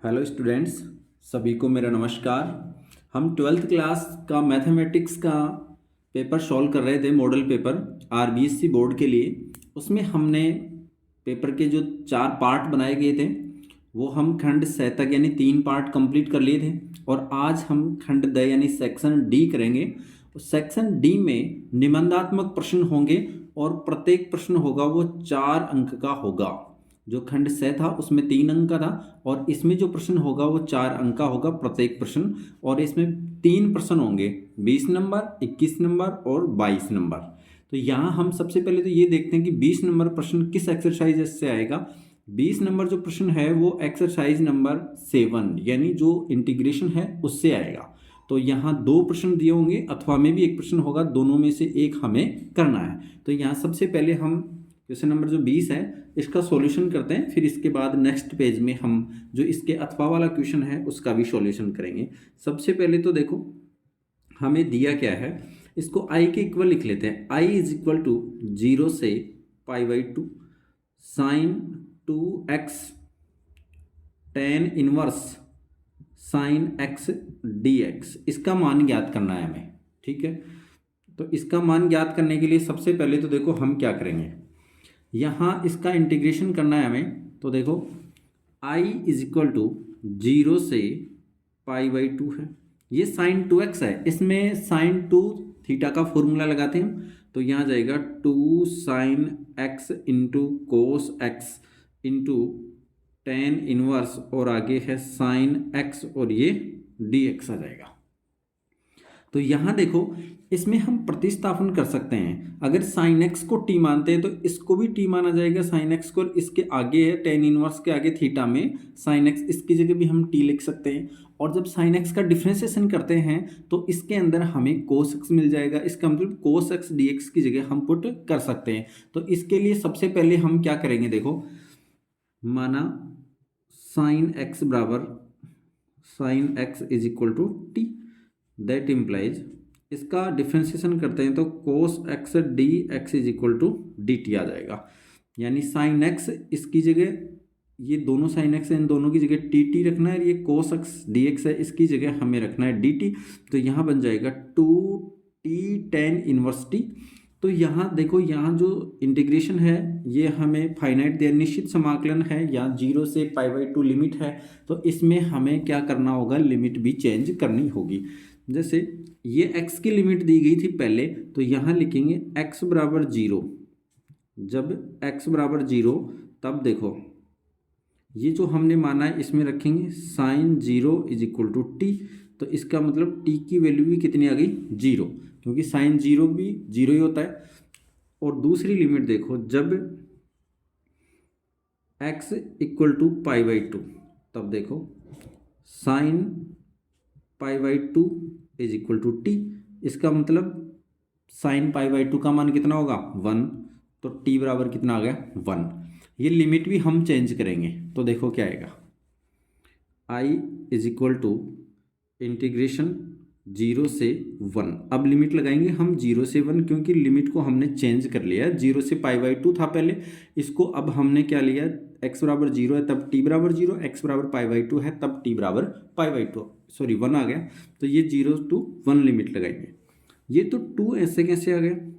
Hello students, सभी को मेरा नमस्कार। हम ट्वेल्थ क्लास का मैथमेटिक्स का पेपर सॉल्व कर रहे थे, मॉडल पेपर आरबीएससी बोर्ड के लिए। उसमें हमने पेपर के जो 4 पार्ट बनाए गए थे वो हम खंड स तक यानी 3 पार्ट कंप्लीट कर लिए थे। और आज हम खंड द यानी सेक्शन डी करेंगे। सेक्शन डी में निबंधात्मक प्रश्न होंगे और प्रत्येक प्रश्न होगा वो 4 अंक का होगा। जो खंड स था उसमें 3 अंक का था और इसमें जो प्रश्न होगा वो 4 अंक का होगा प्रत्येक प्रश्न। और इसमें 3 प्रश्न होंगे, 20 नंबर, 21 नंबर और 22 नंबर। तो यहाँ हम सबसे पहले तो ये देखते हैं कि 20 नंबर प्रश्न किस एक्सरसाइज से आएगा। 20 नंबर जो प्रश्न है वो एक्सरसाइज नंबर 7 यानी जो इंटीग्रेशन है उससे आएगा। तो यहाँ 2 प्रश्न दिए होंगे अथवा में भी एक प्रश्न होगा, दोनों में से एक हमें करना है। तो यहाँ सबसे पहले हम क्वेश्चन नंबर जो 20 है इसका सॉल्यूशन करते हैं, फिर इसके बाद नेक्स्ट पेज में हम जो इसके अथवा वाला क्वेश्चन है उसका भी सॉल्यूशन करेंगे। सबसे पहले तो देखो हमें दिया क्या है, इसको आई के इक्वल लिख लेते हैं। आई इज इक्वल टू 0 से π/2 sine 2x tan inverse sine x dx। इसका मान ज्ञात करना है हमें, ठीक है। तो इसका मान ज्ञात करने के लिए सबसे पहले तो देखो हम क्या करेंगे, यहाँ इसका इंटीग्रेशन करना है हमें। तो देखो i इज इक्वल टू 0 से π/2 है, ये साइन 2x है, इसमें साइन 2 थीटा का फॉर्मूला लगाते हैं। तो यहाँ जाएगा 2 sine x into cos x into tan inverse और आगे है साइन x और ये dx आ जाएगा। तो यहाँ देखो इसमें हम प्रतिस्थापन कर सकते हैं। अगर साइन एक्स को टी मानते हैं तो इसको भी टी माना जाएगा साइन एक्स को। इसके आगे है टेन इनवर्स के आगे थीटा में साइन एक्स, इसकी जगह भी हम टी लिख सकते हैं। और जब साइन एक्स का डिफ्रेंसिएशन करते हैं तो इसके अंदर हमें कोस एक्स मिल जाएगा। इसका मतलब कोस एक्स डी एक्स की जगह हम पुट कर सकते हैं। तो इसके लिए सबसे पहले हम क्या करेंगे, देखो माना साइन एक्स बराबर साइन एक्स is equal to T, that implies इसका डिफ्रेंसिएशन करते हैं तो cos x d x is equal to d T आ जाएगा। यानी साइन एक्स इसकी जगह, ये दोनों साइन एक्स है, इन दोनों की जगह टी टी रखना है। ये कोस एक्स डी एक्स है, इसकी जगह हमें रखना है डी टी। तो यहाँ बन जाएगा 2t tan इनवर्स टी। तो यहाँ देखो यहाँ जो इंटीग्रेशन है ये हमें फाइनाइट दिया, निश्चित समाकलन है, यहाँ 0 से π/2 लिमिट है। तो इसमें हमें क्या करना होगा, लिमिट भी चेंज करनी होगी। जैसे ये x की लिमिट दी गई थी पहले, तो यहाँ लिखेंगे x बराबर 0। जब x बराबर 0 तब देखो ये जो हमने माना है इसमें रखेंगे sine 0 is equal to t. तो इसका मतलब t की वैल्यू भी कितनी आ गई, 0, क्योंकि साइन 0 भी 0 ही होता है। और दूसरी लिमिट देखो, जब x इक्वल टू π/2 तब देखो sine π/2 is equal to T. इसका मतलब साइन π/2 का मान कितना होगा, 1। तो t बराबर कितना आ गया, 1। ये लिमिट भी हम चेंज करेंगे। तो देखो क्या आएगा, i is equal to integration 0 से 1। अब लिमिट लगाएंगे हम 0 से 1, क्योंकि लिमिट को हमने चेंज कर लिया। 0 से π/2 था पहले, इसको अब हमने क्या लिया, x बराबर 0 है तब t बराबर 0, x बराबर π/2 है तब t बराबर π/2, सॉरी 1 आ गया। तो ये 0 to 1 लिमिट लगाएंगे। ये तो 2 ऐसे कैसे आ गया।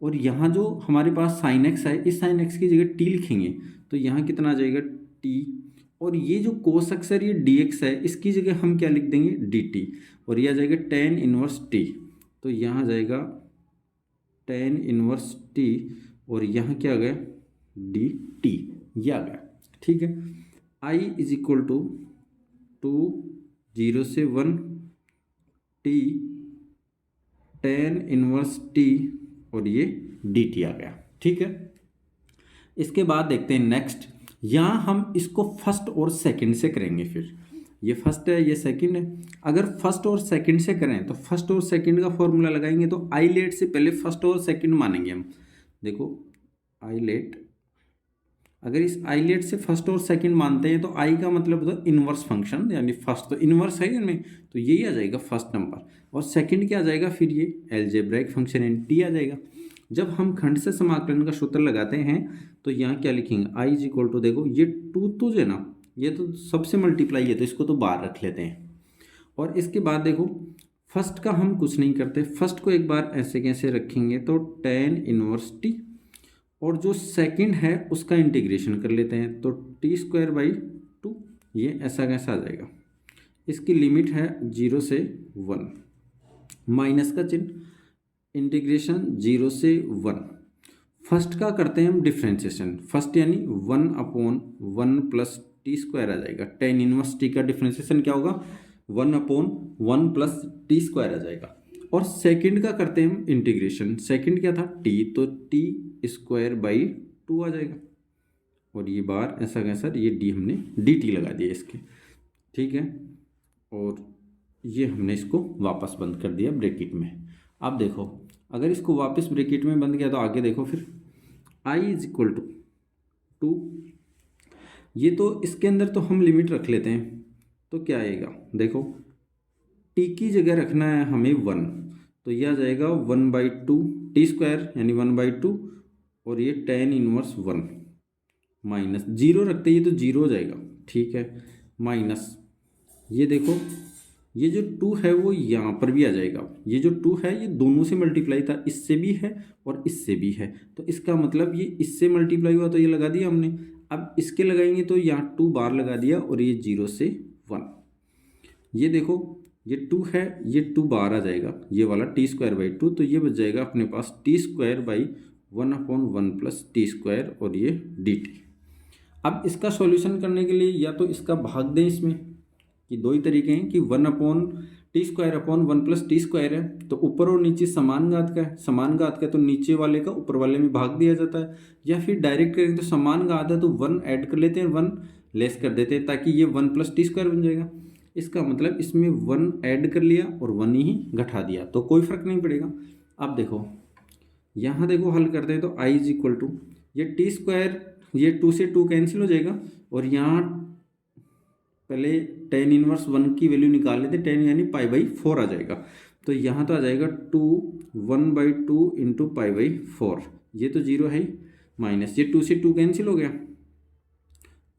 और यहाँ जो हमारे पास साइन एक्स है, इस साइन एक्स की जगह टी लिखेंगे तो यहाँ कितना आ जाएगा, टी। और ये जो कोस एक्स है ये डी एक्स है, इसकी जगह हम क्या लिख देंगे, डी टी। और ये आ जाएगा टेन इनवर्स टी। तो यहाँ आ जाएगा टेन इनवर्स टी और यहाँ क्या आ गया, डी टी, ये आ गया, ठीक है। आई इज इक्वल टू 0 से 1 टी टेन इनवर्स टी और ये डी टी आ गया, ठीक है। इसके बाद देखते हैं नेक्स्ट, यहाँ हम इसको फर्स्ट और सेकंड से करेंगे। फिर ये फर्स्ट है ये सेकंड है। अगर फर्स्ट और सेकंड से करें तो फर्स्ट और सेकंड का फॉर्मूला लगाएंगे। तो आई लेट से पहले फर्स्ट और सेकंड मानेंगे हम। देखो आई लेट, अगर इस आई लेट से फर्स्ट और सेकंड मानते हैं तो आई का मतलब होता है इनवर्स फंक्शन, यानी फर्स्ट तो इनवर्स है इनमें, तो यही आ जाएगा फर्स्ट नंबर। और सेकंड क्या आ जाएगा, फिर ये एलजेब्राइक फंक्शन एन टी आ जाएगा। जब हम खंड से समाकलन का सूत्र लगाते हैं तो यहाँ क्या लिखेंगे, आई इज इक्वल टू, देखो ये 2 तो जो है ना ये तो सबसे मल्टीप्लाई है तो इसको तो बाहर रख लेते हैं। और इसके बाद देखो फर्स्ट का हम कुछ नहीं करते, फर्स्ट को एक बार ऐसे कैसे रखेंगे तो tan इनवर्स टी, और जो सेकंड है उसका इंटीग्रेशन कर लेते हैं तो t²/2, ये ऐसा कैसा आ जाएगा। इसकी लिमिट है 0 से 1, माइनस का चिन्ह, इंटीग्रेशन 0 से 1। फर्स्ट का करते हैं हम डिफ्रेंशिएशन, फर्स्ट यानी 1/1 प्लस t² आ जाएगा। tan इनवर्स टी का डिफ्रेंशिएशन क्या होगा, 1/1 प्लस t² आ जाएगा। और सेकंड का करते हैं हम इंटीग्रेशन, सेकंड क्या था t, तो t²/2 आ जाएगा। और ये बार ऐसा कैसा, ये d हमने dt लगा दिया इसके, ठीक है। और ये हमने इसको वापस बंद कर दिया ब्रैकेट में। अब देखो अगर इसको वापस ब्रैकेट में बंद किया तो आगे देखो फिर i = 2, ये तो इसके अंदर तो हम लिमिट रख लेते हैं तो क्या आएगा, देखो t की जगह रखना है हमें 1, तो यह आ जाएगा 1/2 t² यानी 1/2, और ये tan इनवर्स 1 माइनस 0 रखते ये तो 0 हो जाएगा, ठीक है, माइनस ये देखो ये जो 2 है वो यहाँ पर भी आ जाएगा। ये जो 2 है ये दोनों से मल्टीप्लाई था, इससे भी है और इससे भी है, तो इसका मतलब ये इससे मल्टीप्लाई हुआ तो ये लगा दिया हमने। अब इसके लगाएंगे तो यहाँ 2 बार लगा दिया और ये 0 से 1। ये देखो ये 2 है, ये 2 बार आ जाएगा, ये वाला t²/2, तो ये बच जाएगा अपने पास t²/1/1 प्लस t² और ये dt। अब इसका सॉल्यूशन करने के लिए या तो इसका भाग दें इसमें, कि दो ही तरीके हैं कि 1/t²/1 प्लस t² है, तो ऊपर और नीचे समान घात का है, समान घात का तो नीचे वाले का ऊपर वाले में भाग दिया जाता है। या फिर डायरेक्ट करेंगे तो समान घात है तो 1 ऐड कर लेते हैं, 1 लेस कर देते हैं, ताकि ये 1 + t² बन जाएगा। इसका मतलब इसमें 1 ऐड कर लिया और 1 ही घटा दिया तो कोई फर्क नहीं पड़ेगा। अब देखो यहाँ देखो हल करते हैं तो i = ये t², ये 2 से 2 कैंसिल हो जाएगा, और यहाँ पहले tan इनवर्स 1 की वैल्यू निकाल लेते, tan यानी π/4 आ जाएगा, तो यहाँ तो आ जाएगा 2 1/2 × π/4, ये तो 0 है ही, माइनस ये 2 से 2 कैंसिल हो गया,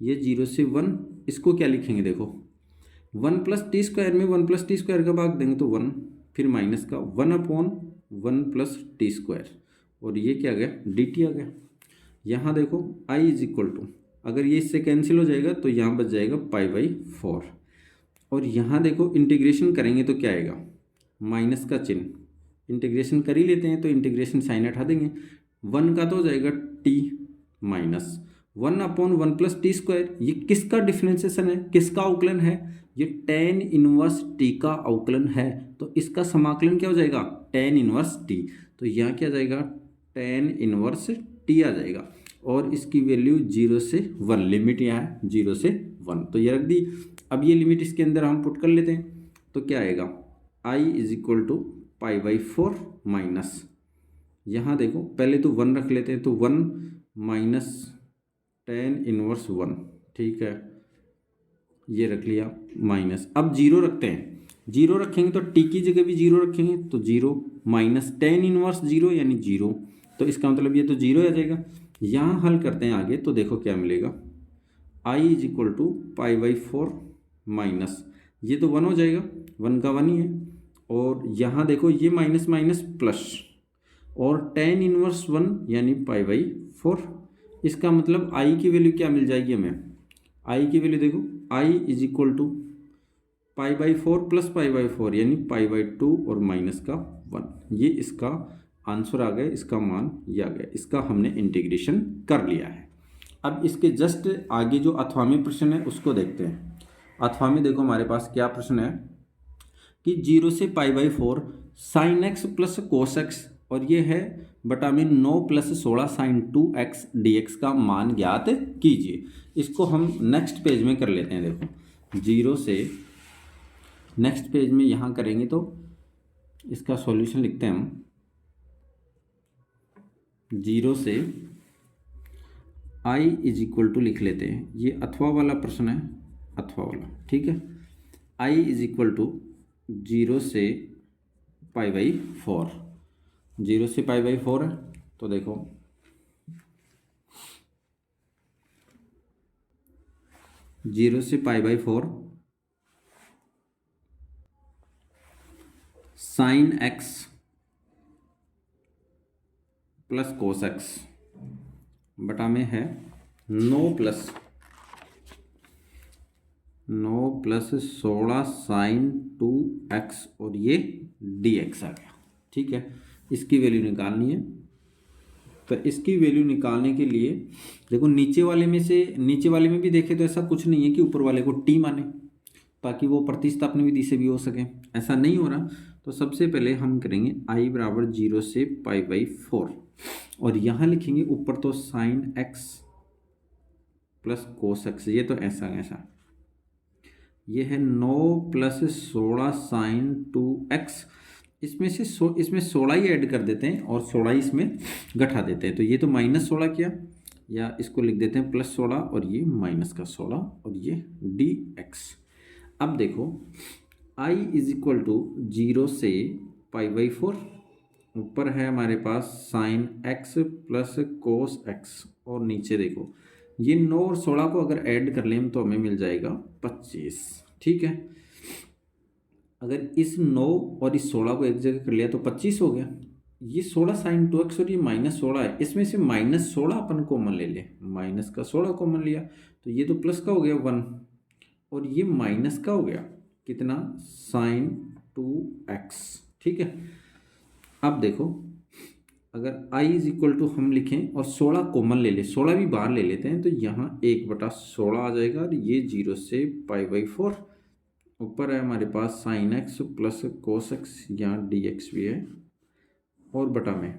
ये 0 से 1, इसको क्या लिखेंगे देखो 1 + t² में 1 + t² का भाग देंगे तो 1, फिर माइनस का 1/1 + t², और ये क्या आ गया dt आ गया। यहाँ देखो i = अगर ये इससे कैंसिल हो जाएगा तो यहाँ बच जाएगा π/4, और यहाँ देखो इंटीग्रेशन करेंगे तो क्या आएगा, माइनस का चिन्ह, इंटीग्रेशन कर ही लेते हैं तो इंटीग्रेशन साइन हटा देंगे, 1 का तो हो जाएगा t माइनस 1/1 + t², ये किसका डिफ्रेंशिएशन है, किसका अवकलन है, ये tan इनवर्स t का अवकलन है, तो इसका समाकलन क्या हो जाएगा tan इनवर्स t, तो यहाँ क्या आ जाएगा tan इनवर्स t आ जाएगा, और इसकी वैल्यु 0 से 1, लिमिट यहाँ है 0 से 1, तो ये रख दी। अब ये लिमिट इसके अंदर हम पुट कर लेते हैं तो क्या आएगा i = π/4 माइनस, यहाँ देखो पहले तो 1 रख लेते हैं तो 1 माइनस tan इनवर्स 1, ठीक है, ये रख लिया माइनस। अब 0 रखते हैं, 0 रखेंगे तो t की जगह भी 0 रखेंगे तो 0 माइनस tan इनवर्स 0 यानी 0, तो इसका मतलब ये तो 0 आ जाएगा। यहाँ हल करते हैं आगे तो देखो क्या मिलेगा, i = π/4 माइनस, ये तो 1 हो जाएगा, 1 का 1 ही है, और यहाँ देखो ये माइनस माइनस प्लस, और tan इनवर्स 1 यानी π/4, इसका मतलब i की वैल्यू क्या मिल जाएगी हमें, i की वैल्यू देखो i = π/4 प्लस π/4 यानी π/2 और माइनस का 1, ये इसका आंसर आ गया, इसका मान ये आ गया, इसका हमने इंटीग्रेशन कर लिया है। अब इसके जस्ट आगे जो अथवा में प्रश्न है उसको देखते हैं। अथवा में देखो हमारे पास क्या प्रश्न है कि 0 से π/4 sin x plus cos x, और ये है बटा में 9 + 16 sin 2x dx का मान ज्ञात कीजिए। इसको हम नेक्स्ट पेज में कर लेते हैं। देखो 0 से नेक्स्ट पेज में यहाँ करेंगे तो इसका सॉल्यूशन लिखते हैं हम, 0 से i = लिख लेते हैं, ये अथवा वाला प्रश्न है, अथवा वाला, ठीक है, i = 0 से π/4, 0 से π/4 है, तो देखो 0 से π/4 sine x plus cos x बटा में है 9 + 16 साइन 2x और ये dx आ गया। ठीक है, इसकी वैल्यू निकालनी है। तो इसकी वैल्यू निकालने के लिए देखो नीचे वाले में भी देखें तो ऐसा कुछ नहीं है कि ऊपर वाले को t माने ताकि वो प्रतिस्थापन विधि से भी हो सके, ऐसा नहीं हो रहा। तो सबसे पहले हम करेंगे i बराबर 0 से π/4 और यहाँ लिखेंगे ऊपर तो sine x plus cos x, ये तो ऐसा ये है 9 + 16 साइन 2x। इसमें 16 ही ऐड कर देते हैं और 16 ही इसमें घटा देते हैं। तो ये तो -16 किया, या इसको लिख देते हैं +16 और ये -16 और ये dx। अब देखो i = 0 से π/4, ऊपर है हमारे पास sine x plus cos x और नीचे देखो ये 9 और 16 को अगर ऐड कर लें तो हमें मिल जाएगा 25। ठीक है, अगर इस 9 और इस 16 को एक जगह कर लिया तो 25 हो गया। ये 16 साइन 2x और ये -16 है, इसमें से -16 अपन कॉमन ले ले, माइनस का 16 कॉमन लिया तो ये तो प्लस का हो गया 1 और ये माइनस का हो गया कितना साइन 2x। ठीक है, अब देखो अगर i = हम लिखें और 16 कॉमन ले ले, 16 भी बाहर ले लेते हैं तो यहाँ 1/16 आ जाएगा और ये 0 से π/4, ऊपर है हमारे पास sine x plus cos x, यहाँ dx भी है और बटा में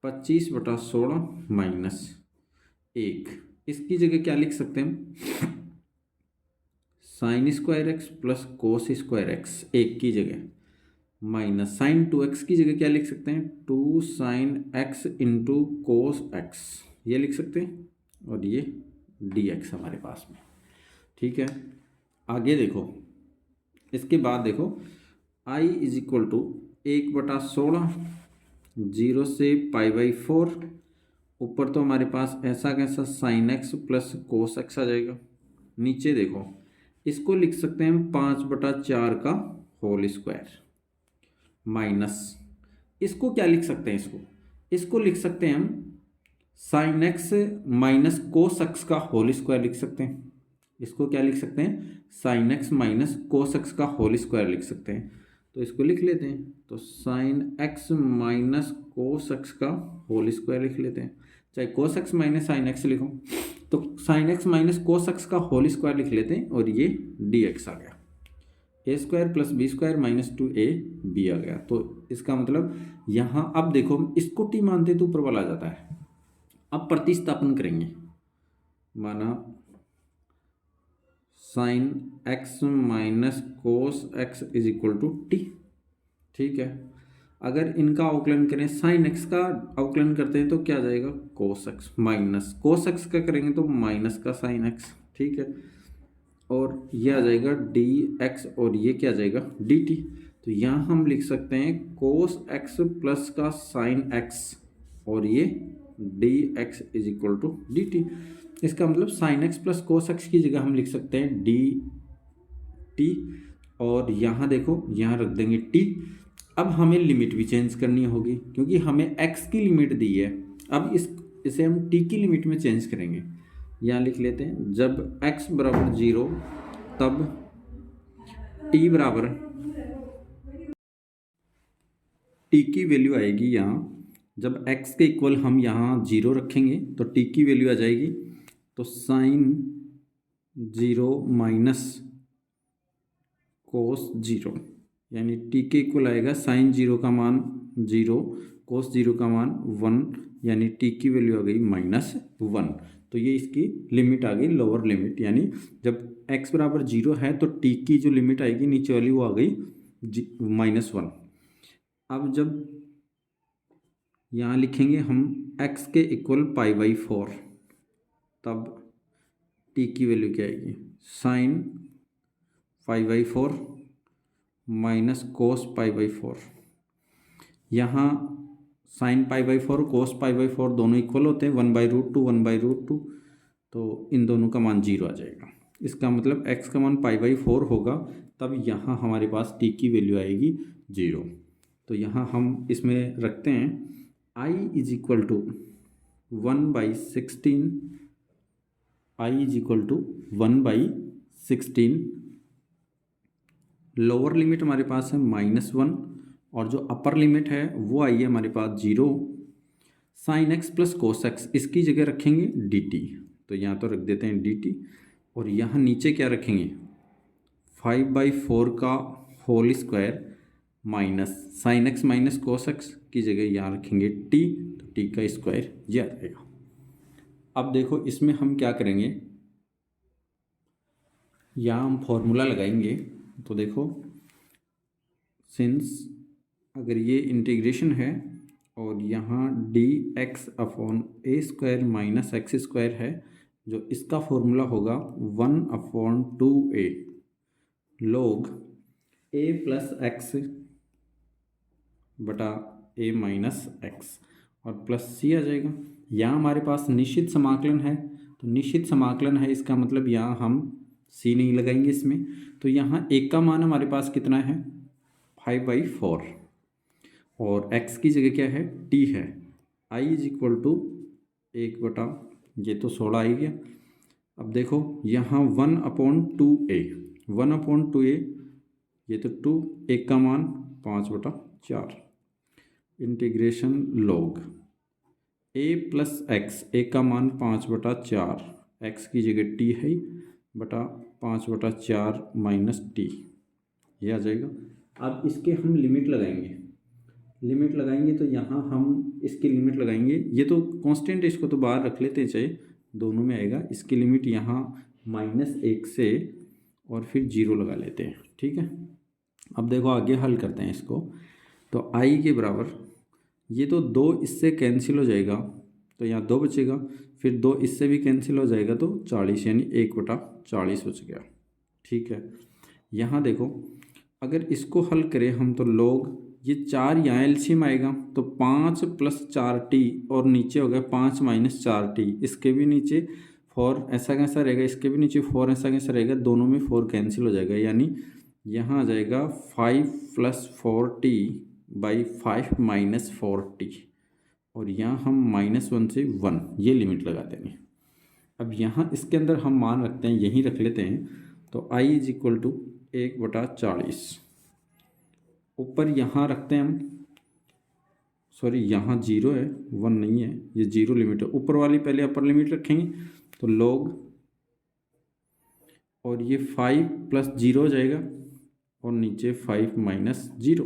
25/16 -1। इसकी जगह क्या लिख सकते हैं हम, sin² x plus cos² x, 1 की जगह माइनस साइन 2x की जगह क्या लिख सकते हैं 2 sin x × cos x, ये लिख सकते हैं और ये dx हमारे पास में। ठीक है, आगे देखो, इसके बाद देखो i = 1/16 0 से π/4, ऊपर तो हमारे पास ऐसा कैसा sine x plus cos x आ जाएगा। नीचे देखो इसको लिख सकते हैं हम 5/4 का होल स्क्वायर माइनस, इसको क्या लिख सकते हैं, इसको लिख सकते हैं हम sine x minus cos x का होल स्क्वायर लिख सकते हैं। इसको क्या लिख सकते हैं, sine x minus cos x का होल स्क्वायर लिख सकते हैं। तो इसको लिख लेते हैं, तो sine x minus cos x का होल स्क्वायर लिख लेते हैं, चाहे cos x minus sine x लिखो, तो sine x minus cos x का होल स्क्वायर लिख लेते हैं और ये dx आ गया। a² + b² - 2ab आ गया। तो इसका मतलब यहाँ अब देखो इसको t मानते तो ऊपर वाला आ जाता है। अब प्रतिस्थापन करेंगे, माना sine x minus cos x = t। ठीक है, अगर इनका अवकलन करें, साइन x का अवकलन करते हैं तो क्या जाएगा कोस x, माइनस कोस x का करेंगे तो माइनस का साइन x। ठीक है, और ये आ जाएगा dx और ये क्या आ जाएगा dt। तो यहाँ हम लिख सकते हैं कोस x प्लस का साइन x और ये dx = dt। इसका मतलब sine x plus cos x की जगह हम लिख सकते हैं dt और यहाँ देखो यहाँ रख देंगे t। अब हमें लिमिट भी चेंज करनी होगी क्योंकि हमें x की लिमिट दी है। अब इसे हम t की लिमिट में चेंज करेंगे। यहाँ लिख लेते हैं जब x = 0 तब t की वैल्यू आएगी यहाँ, जब x के इक्वल हम यहाँ 0 रखेंगे तो t की वैल्यू आ जाएगी, तो साइन 0 माइनस कोस 0, यानी t के इक्वल आएगा साइन 0 का मान 0, कोस 0 का मान 1, यानी t की वैल्यू आ गई -1। तो ये इसकी लिमिट आ गई लोअर लिमिट, यानी जब x = 0 है तो t की जो लिमिट आएगी नीचे वाली वो आ गई -1। अब जब यहाँ लिखेंगे हम x के इक्वल π/4 तब t की वैल्यू क्या आएगी साइन π/4 माइनस कोस π/4। यहाँ साइन π/4 कोस π/4 दोनों इक्वल होते हैं, 1/√2 1/√2, तो इन दोनों का मान 0 आ जाएगा। इसका मतलब x का मान π/4 होगा, तब यहाँ हमारे पास t की वैल्यू आएगी 0। तो यहाँ हम इसमें रखते हैं i is equal to 1/16, i is equal to 1/16। Lower limit हमारे पास है -1 और जो अपर लिमिट है वो आई है हमारे पास 0। Sine x plus cos x, इसकी जगह रखेंगे dt, तो यहाँ तो रख देते हैं dt। और यहाँ नीचे क्या रखेंगे 5/4 का whole square minus sine x minus cos x की जगह यहाँ रखेंगे t, तो t का स्क्वायर ये आ जाएगा। अब देखो इसमें हम क्या करेंगे, यहाँ हम फॉर्मूला लगाएंगे। तो देखो सिंस अगर ये इंटीग्रेशन है और यहाँ dx/a² माइनस एक्स स्क्वायर है, जो इसका फॉर्मूला होगा 1/2a log a plus x बटा a माइनस एक्स और प्लस c आ जाएगा। यहाँ हमारे पास निश्चित समाकलन है, तो निश्चित समाकलन है इसका मतलब यहाँ हम c नहीं लगाएंगे इसमें। तो यहाँ एक का मान हमारे पास कितना है 5/4 और x की जगह क्या है t है। i इज इक्वल टू 1/, ये तो 16 आई गया। अब देखो यहाँ 1/2a, 1/2a ये तो 2, एक का मान 5/4 integration log a plus x, एक का मान 5/4, x की जगह t है बटा 5/4 माइनस t, ये आ जाएगा। अब इसके हम लिमिट लगाएंगे तो यहाँ हम इसकी लिमिट लगाएंगे, ये तो कांस्टेंट है इसको तो बाहर रख लेते हैं, चाहे दोनों में आएगा। इसकी लिमिट यहाँ -1 से और फिर 0 लगा लेते हैं, ठीक है। अब देखो आगे हल करते हैं इसको। तो i के बराबर, ये तो 2 इससे कैंसिल हो जाएगा तो यहाँ 2 बचेगा, फिर 2 इससे भी कैंसिल हो जाएगा तो 40 यानी 1/40 बच गया, ठीक है। यहाँ देखो अगर इसको हल करें हम तो लोग ये 4 यहाँ एलसीएम आएगा तो 5 + 4t और नीचे हो गया 5 - 4t, इसके भी नीचे 4 ऐसा कैसा रहेगा, इसके भी नीचे 4 ऐसा कैसा रहेगा, दोनों में 4 कैंसिल हो जाएगा, यानी यहाँ आ जाएगा 5 + 4t/5 - 4t और यहाँ हम -1 से 1 ये लिमिट लगा देंगे। अब यहाँ इसके अंदर हम मान रखते हैं, यहीं रख लेते हैं। तो i इज इक्वल टू 1/40, ऊपर यहाँ रखते हैं हम, सॉरी यहाँ 0 है 1 नहीं है, ये 0 लिमिट है, ऊपर वाली पहले अपर लिमिट रखेंगे तो log, और ये 5 + 0 हो जाएगा और नीचे 5 - 0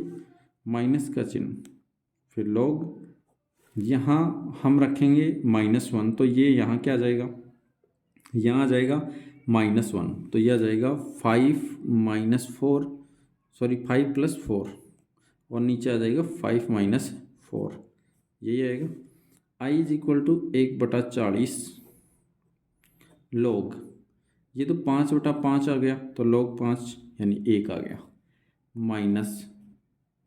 माइनस का चिन्ह, फिर log यहाँ हम रखेंगे -1 तो ये यहाँ क्या आ जाएगा, यहाँ आ जाएगा -1, तो ये आ जाएगा 5 + 4 और नीचे आ जाएगा 5 - 4, यही आएगा। i is equal to 1/40 log, ये तो 5/5 आ गया तो log 5 यानी 1 आ गया, माइनस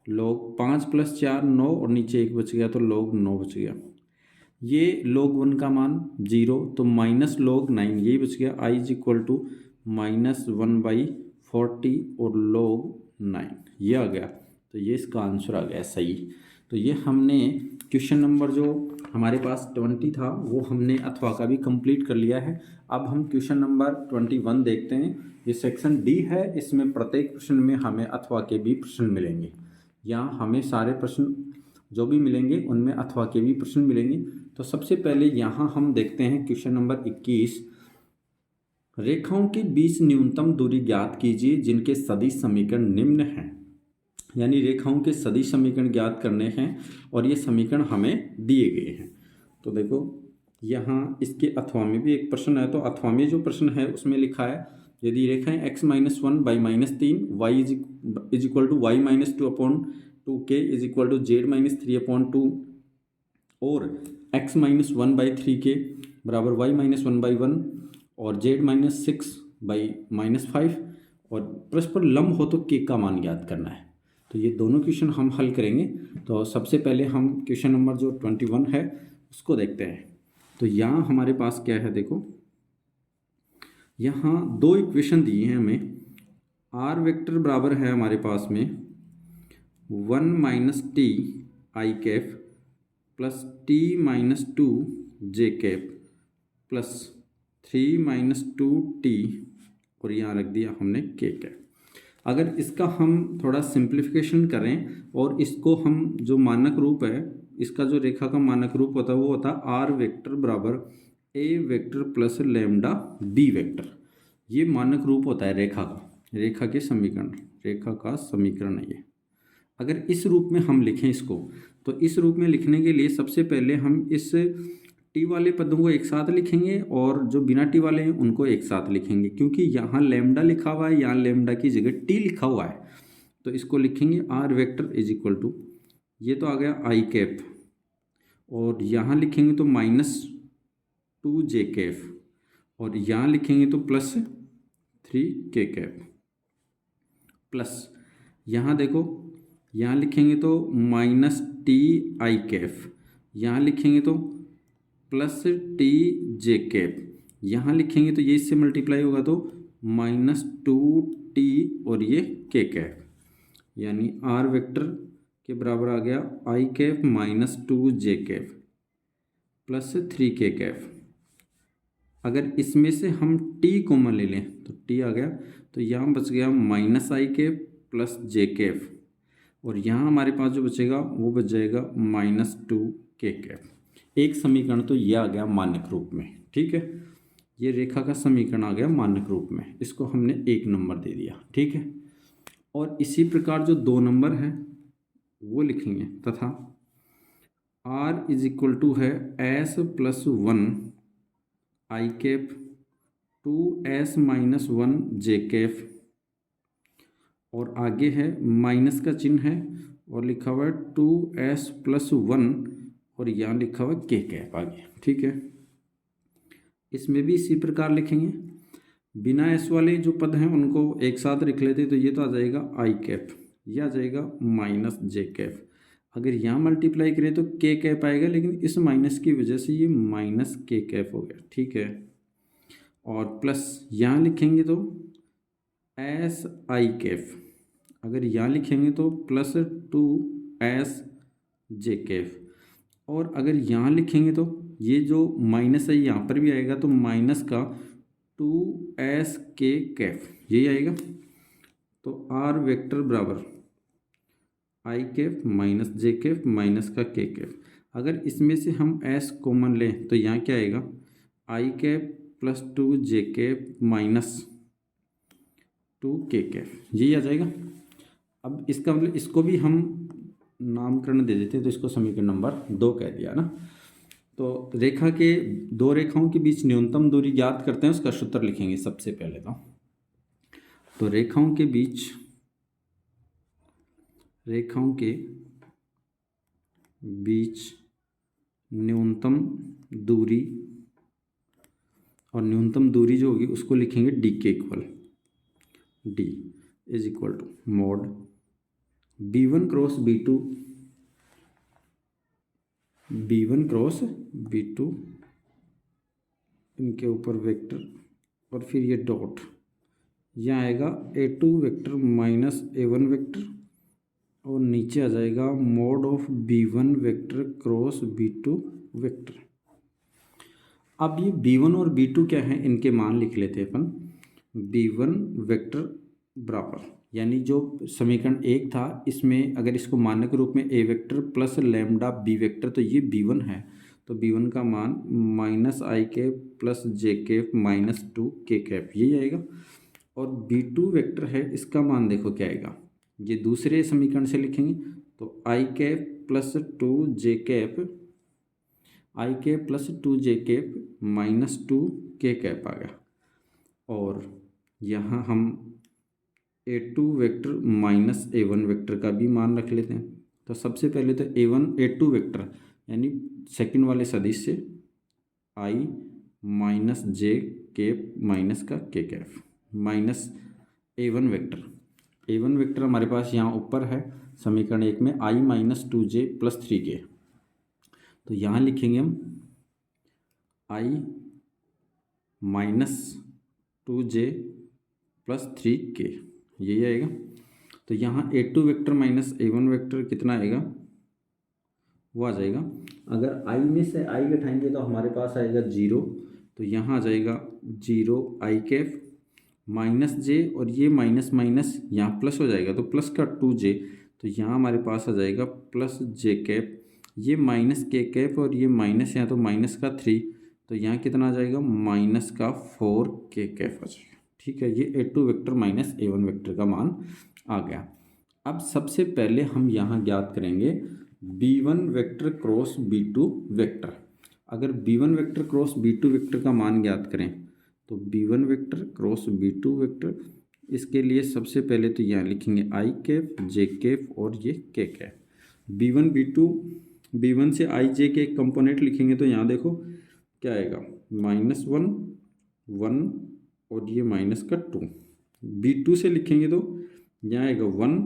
log 5 + 4 9 और नीचे 1 बच गया तो log 9 बच गया। ये log 1 का मान 0 तो माइनस log 9 यही बच गया। i इज इक्वल टू -1/40 और log 9 ये आ गया, तो ये इसका आंसर आ गया सही। तो ये हमने क्वेश्चन नंबर जो हमारे पास 20 था वो हमने अथवा का भी कंप्लीट कर लिया है। अब हम क्वेश्चन नंबर 21 देखते हैं। ये सेक्शन डी है, इसमें प्रत्येक प्रश्न में हमें अथवा के भी प्रश्न मिलेंगे। यहाँ हमें सारे प्रश्न जो भी मिलेंगे उनमें अथवा के भी प्रश्न मिलेंगे। तो सबसे पहले यहाँ हम देखते हैं क्वेश्चन नंबर 21, रेखाओं के बीच न्यूनतम दूरी ज्ञात कीजिए जिनके सदिश समीकरण निम्न हैं। यानी रेखाओं के सदिश समीकरण ज्ञात करने हैं और ये समीकरण हमें दिए गए हैं। तो देखो यहाँ इसके अथवा में भी एक प्रश्न है, तो अथवा में जो प्रश्न है उसमें लिखा है यदि रेखाएं x - 1 by -3 y is equal to y - 2/2k is equal to z - 3/2 और x - 1/3k बराबर y - 1/1 और z - 6/-5 और परस्पर लंब हो तो k का मान ज्ञात करना है। तो ये दोनों क्वेश्चन हम हल करेंगे। तो सबसे पहले हम क्वेश्चन नंबर जो 21 है उसको देखते हैं। तो यहाँ हमारे पास क्या है, देखो यहाँ दो इक्वेशन दिए हैं हमें। आर वेक्टर बराबर है हमारे पास में 1 minus T I cap plus T minus 2 J cap plus 3 minus 2 T और यहाँ रख दिया हमने के कैप। अगर इसका हम थोड़ा सिंप्लीफिकेशन करें और इसको हम जो मानक रूप है, इसका जो रेखा का मानक रूप होता है वो होता है आर वेक्टर बराबर A vector plus lambda B vector. ये मानक रूप होता है रेखा का, रेखा के समीकरण, रेखा का समीकरण है ये। अगर इस रूप में हम लिखें इसको, तो इस रूप में लिखने के लिए सबसे पहले हम इस टी वाले पदों को एक साथ लिखेंगे और जो बिना टी वाले हैं उनको एक साथ लिखेंगे, क्योंकि यहाँ लैम्डा लिखा हुआ है, यहाँ लैम्डा की जगह टी लिखा हुआ है। तो इसको लिखेंगे r vector is equal to, ये तो आ गया आई कैप, और यहाँ लिखेंगे तो -2 जे कैप, और यहाँ लिखेंगे तो +3 के कैप, प्लस यहाँ देखो, यहाँ लिखेंगे तो -T आई कैप, यहाँ लिखेंगे तो +T जे कैप, यहाँ लिखेंगे तो ये इससे मल्टीप्लाई होगा तो -2T और ये के कैप, यानी आर वेक्टर के बराबर आ गया आई कैप -2 जे कैप +3 के कैप। अगर इसमें से हम टी कॉमन ले लें तो टी आ गया, तो यहाँ बच गया -आई कैप प्लस जे कैप, और यहाँ हमारे पास जो बचेगा वो बच जाएगा -2 के कैप। एक समीकरण तो ये आ गया मानक रूप में, ठीक है। ये रेखा का समीकरण आ गया मानक रूप में, इसको हमने 1 नंबर दे दिया, ठीक है। और इसी प्रकार जो 2 नंबर है वो लिखेंगे, तथा r इज इक्वल टू है s+1 आई कैप 2s-1 जे कैप, और आगे है माइनस का चिन्ह है और लिखा हुआ है 2s+1 और यहाँ लिखा हुआ है के कैप आगे, ठीक है। इसमें भी इसी प्रकार लिखेंगे, बिना एस वाले जो पद हैं उनको एक साथ लिख लेते, तो ये तो आ जाएगा आई कैप, ये आ जाएगा -जे कैप। अगर यहाँ मल्टीप्लाई करें तो के कैप आएगा, लेकिन इस माइनस की वजह से ये -के कैप हो गया, ठीक है। और प्लस यहाँ लिखेंगे तो एस आई कैप, अगर यहाँ लिखेंगे तो +2s जे कैप, और अगर यहाँ लिखेंगे तो ये जो माइनस है यहाँ पर भी आएगा, तो माइनस का 2s के कैप यही आएगा। तो आर वेक्टर बराबर आई कैप -जे कैप माइनस का के कैप। अगर इसमें से हम s कॉमन लें तो यहाँ क्या आएगा, आई कैप +2 जे कैप -2 के कैप, यही आ जाएगा। अब इसका मतलब इसको भी हम नामकरण दे देते हैं, तो इसको समीकरण नंबर 2 कह दिया ना। तो रेखा के दो रेखाओं के बीच न्यूनतम दूरी ज्ञात करते हैं, उसका सूत्र लिखेंगे सबसे पहले तो रेखाओं के बीच न्यूनतम दूरी, और न्यूनतम दूरी जो होगी उसको लिखेंगे डी के equal, d is equal to mod b1 cross b2, b1 cross b2 इनके ऊपर वेक्टर, और फिर ये डॉट, यहाँ आएगा a2 वेक्टर -a1 वेक्टर, और नीचे आ जाएगा mode of b1 vector cross b2 vector. अब ये b1 और b2 क्या है, इनके मान लिख लेते हैं अपन। b1 वेक्टर बराबर, यानी जो समीकरण 1 था इसमें अगर इसको मानक रूप में a vector plus lambda b vector, तो ये b1 है, तो b1 का मान -आई कैप प्लस जे कैप -2 के कैप यही आएगा। और b2 वेक्टर है, इसका मान देखो क्या आएगा, ये दूसरे समीकरण से लिखेंगे तो आई कैप +2 जे कैप, आई कैप +2 जे कैप -2 के कैप आ गया। और यहाँ हम a2 वेक्टर -a1 वेक्टर का भी मान रख लेते हैं। तो सबसे पहले तो a2 वेक्टर यानी सेकंड वाले सदिश से i -j कैप माइनस का के कैप माइनस a1 वेक्टर हमारे पास यहाँ ऊपर है समीकरण 1 में i -2j + 3k, तो यहाँ लिखेंगे हम i 2j प्लस 3k, यही आएगा। तो यहाँ A2 vector minus A1 vector कितना आएगा, वो आ जाएगा। अगर i में से i घटाएंगे तो हमारे पास आएगा 0, तो यहाँ आ जाएगा 0 i कैफ माइनस j, और ये माइनस माइनस यहाँ प्लस हो जाएगा तो प्लस का 2j, तो यहाँ हमारे पास आ जाएगा प्लस j कैप, ये माइनस k कैप और ये माइनस यहाँ तो माइनस का 3, तो यहाँ कितना आ जाएगा माइनस का 4k कैप आ जाएगा। ठीक है, ये A2 vector minus A1 vector का मान आ गया। अब सबसे पहले हम यहाँ ज्ञात करेंगे B1 vector cross B2 vector. अगर B1 vector cross B2 vector का मान ज्ञात करें तो B1 vector cross B2 vector, इसके लिए सबसे पहले तो यहाँ लिखेंगे i कैप j कैप और ये k cap. B1 B2 B1 से i j के कंपोनेंट लिखेंगे तो यहाँ देखो क्या आएगा -1 1 और ये माइनस का 2। B2 से लिखेंगे तो यहाँ आएगा 1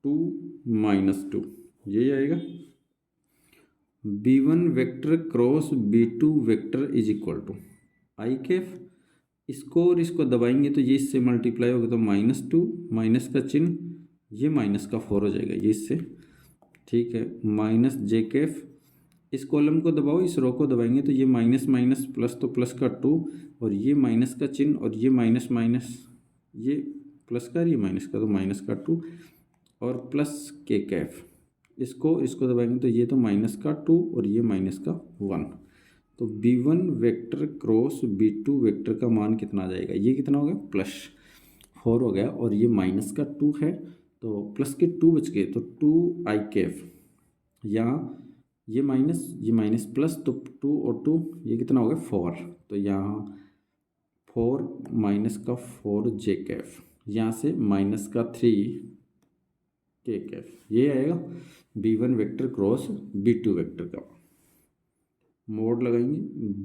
2 -2, यही आएगा। B1 vector cross B2 vector is equal to I cap, इसको और इसको दबाएंगे तो ये इससे मल्टीप्लाई होगा तो -2 माइनस का चिन्ह, ये माइनस का 4 हो जाएगा ये इससे। ठीक है, माइनस जे कैफ, इस कॉलम को दबाओ इस रो को दबाएंगे तो ये माइनस माइनस प्लस तो प्लस का 2 और ये माइनस का चिन्ह और ये माइनस माइनस, ये प्लस का ये माइनस का तो माइनस का 2 और प्लस के कैफ, इसको दबाएंगे तो ये तो माइनस का 2 और ये माइनस का 1। तो B1 vector cross B2 vector का मान कितना आ जाएगा, ये कितना हो गया +4 हो गया और ये माइनस का 2 है तो प्लस के 2 बच गए तो 2 आई कैफ, यहाँ ये माइनस प्लस तो 2 और 2 ये कितना हो गया 4, तो यहाँ 4 माइनस का 4 जे कैफ, यहाँ से माइनस का 3 के कैफ, ये आएगा B1 vector cross B2 vector का। मोड लगाएंगे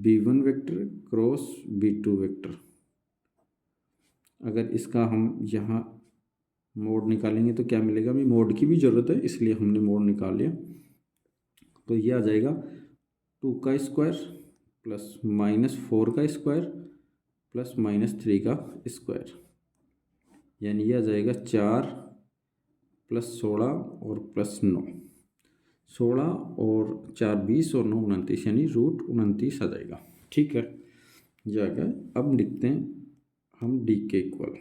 B1 vector cross B2 vector, अगर इसका हम यहाँ मोड निकालेंगे तो क्या मिलेगा, अभी मोड की भी ज़रूरत है इसलिए हमने मोड निकाल लिया। तो ये आ जाएगा 2 का स्क्वायर प्लस -4 का स्क्वायर प्लस -3 का स्क्वायर, यानी ये आ जाएगा 4 प्लस 16 और प्लस 9, 16 और 4 20 और 9 29, यानी √29 आ जाएगा। ठीक है, ये आ गया। अब लिखते हैं हम डी के इक्वल,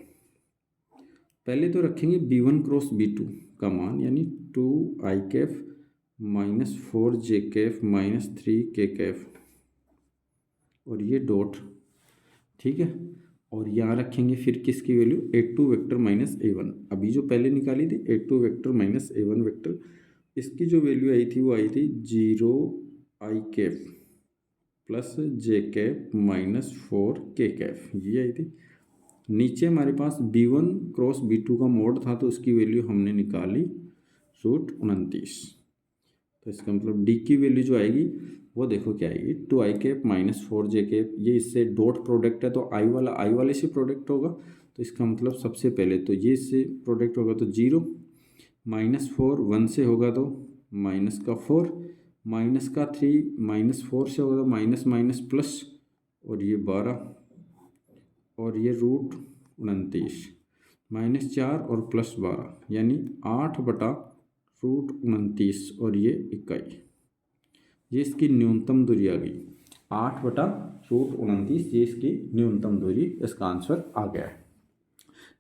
पहले तो रखेंगे B1 क्रॉस B2 का मान, यानी 2 आई कैफ -4 जे कैफ -3 के कैफ और ये डॉट। ठीक है, और यहाँ रखेंगे फिर किसकी value A2 vector minus A1, अभी जो पहले निकाली थी A2 vector minus A1 vector, इसकी जो वैल्यू आई थी वो आई थी 0 आई कैफ प्लस जे कैफ -4 के कैफ, ये आई थी। नीचे हमारे पास B1 क्रॉस B2 का मोड था तो उसकी वैल्यू हमने निकाली √29, तो इसका मतलब डी की वैल्यू जो आएगी वो देखो क्या आएगी 2 आई कैप -4 जे कैप, ये इससे डॉट प्रोडक्ट है तो आई वाले से प्रोडक्ट होगा, तो इसका मतलब सबसे पहले तो ये इससे प्रोडक्ट होगा तो 0 -4 1 से होगा तो माइनस का 4 माइनस का 3 -4 से होगा तो माइनस माइनस प्लस और ये 12 और ये √29 -4 और +12 यानी 8/√29 और ये इकाई, ये इसकी न्यूनतम दूरी आ गई 8/√29, ये इसकी न्यूनतम दूरी, इसका आंसर आ गया है।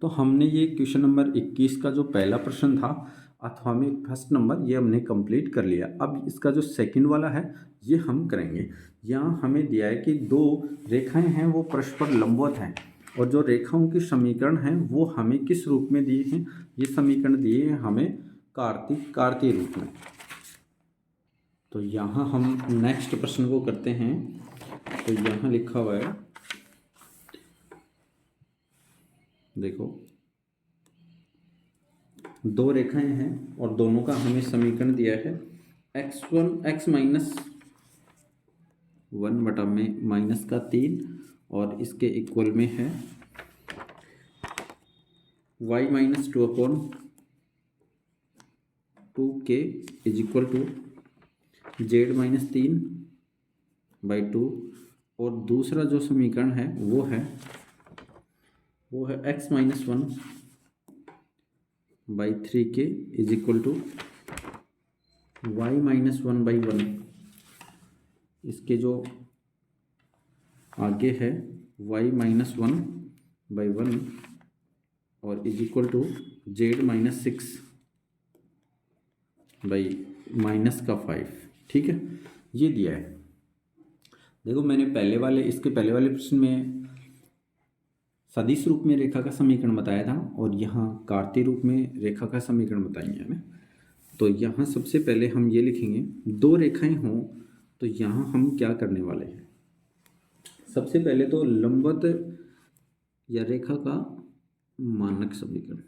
तो हमने ये क्वेश्चन नंबर 21 का जो पहला प्रश्न था अथवा में फर्स्ट नंबर, ये हमने कंप्लीट कर लिया। अब इसका जो सेकंड वाला है ये हम करेंगे। यहाँ हमें दिया है कि 2 रेखाएं हैं वो परस्पर लंबवत हैं और जो रेखाओं के समीकरण हैं वो हमें किस रूप में दिए हैं, ये समीकरण दिए हैं हमें कार्तीय रूप में। तो यहाँ हम नेक्स्ट प्रश्न को करते हैं। तो यहाँ लिखा हुआ है, देखो 2 रेखाएं हैं और दोनों का हमें समीकरण दिया है x -1 में माइनस का 3 और इसके इक्वल में है y -2/2k is equal to z -3/2, और दूसरा जो समीकरण है वो है वो है x-1/3k is equal to y-1/1। इसके जो आगे है y-1/1 और इज इक्वल टू z-6/-5। ठीक है, ये दिया है। देखो मैंने इसके पहले वाले प्रश्न में सदिश रूप में रेखा का समीकरण बताया था और यहाँ कार्तीय रूप में रेखा का समीकरण बताएंगे हमें। तो यहाँ सबसे पहले हम ये लिखेंगे, दो रेखाएं हों तो यहाँ हम क्या करने वाले हैं। सबसे पहले तो लंबवत या रेखा का मानक समीकरण,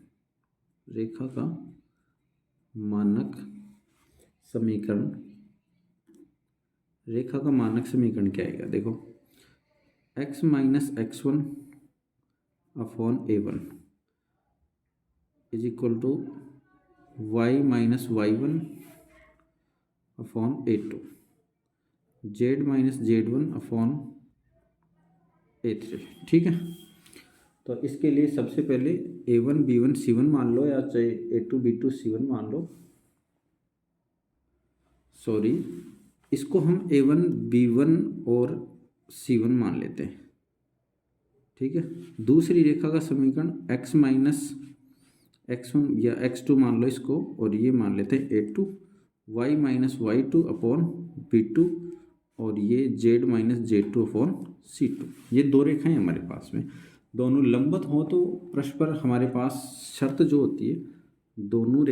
रेखा का मानक समीकरण, रेखा का मानक समीकरण क्या आएगा। देखो x-x1/a1 is equal to y-y1/a2 z-z1/a3। ठीक है, तो इसके लिए सबसे पहले a1 b1 c1 मान लो या चाहे a2 b2 c1 मान लो। सॉरी, इसको हम a1 b1 और c1 मान लेते हैं। ठीक है, दूसरी रेखा का समीकरण x-x1 या x2 मान लो इसको, और ये मान लेते हैं a2 y-y2/b2 और ये z-z2/c2। ये दो रेखाएं हमारे पास में, दोनों लंबवत हों तो परस्पर हमारे पास शर्त जो होती है, दोनों